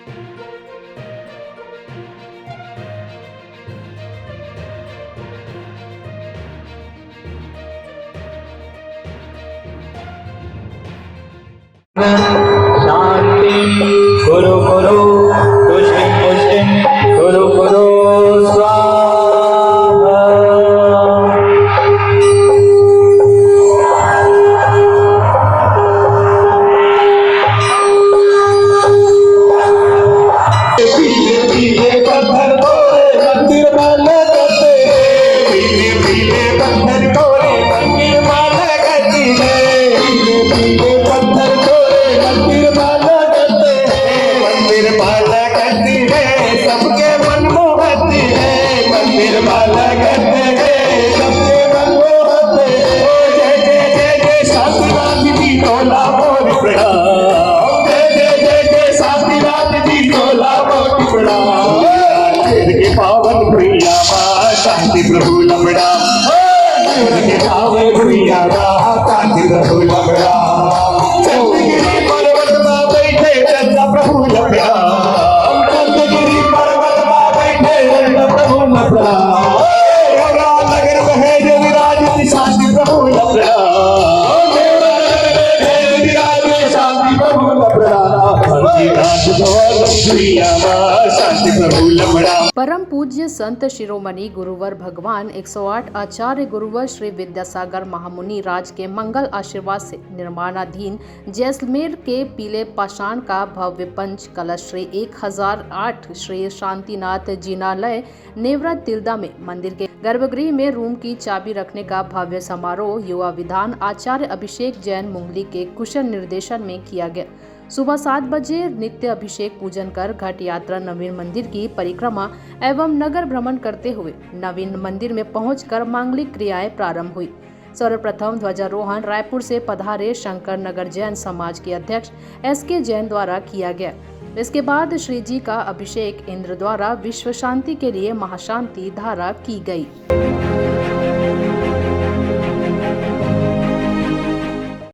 शांति गुरु गुरु तुष्टि पुष्टि गुरु गुरु स्वाहा। पीले पीले पत्थर कोरे मंदिर माला करते, पीले पीले पत्थर कोरे मंदिर माला करती है, पीले पीले पत्थर कोरे मंदिर माला करते हैं, मंदिर माला करती है सबके मन मोहती है, मंदिर माला करते हैं सबके मन मोहते हैं। जय जय जय जय शांतिनाथ जी तोला मोर प्रणाम, जय जय जय जय शांतिनाथ जी तोला मोर प्रणाम। के पावन भैया माँ शांति प्रभु लबड़ा, के पावन भैया माँ शांति प्रभु लबड़ा, चंद्रगिरी पर्वत में बैठे चंद्र प्रभु लबड़ा, चंद्रगिरी पर्वत में बैठे चंद्र प्रभु लबड़ा, देवरा नगर में जो विराजित शांति प्रभु लबड़ा, देवरा नगर में विराजित शांति प्रभु लबड़ा। शांति प्रभु लबड़ा। परम पूज्य संत शिरोमणि गुरुवर भगवान 108 आचार्य गुरुवर श्री विद्यासागर महामुनि राज के मंगल आशीर्वाद से निर्माणाधीन जैसलमेर के पीले पाषाण का भव्य पंच कलश श्री 1008 श्री शांतिनाथ जिनालय नेवरा तिल्दा में मंदिर के गर्भगृह में रूम की चाबी रखने का भव्य समारोह युवा विधान आचार्य अभिषेक जैन मुंगली के कुशल निर्देशन में किया गया। सुबह 7 बजे नित्य अभिषेक पूजन कर घट यात्रा नवीन मंदिर की परिक्रमा एवं नगर भ्रमण करते हुए नवीन मंदिर में पहुंचकर मांगलिक क्रियाएं प्रारंभ हुई। सर्वप्रथम ध्वजारोहण रायपुर से पधारे शंकर नगर जैन समाज के अध्यक्ष SK जैन द्वारा किया गया। इसके बाद श्री जी का अभिषेक इंद्र द्वारा विश्व शांति के लिए महाशांति धारा की गई।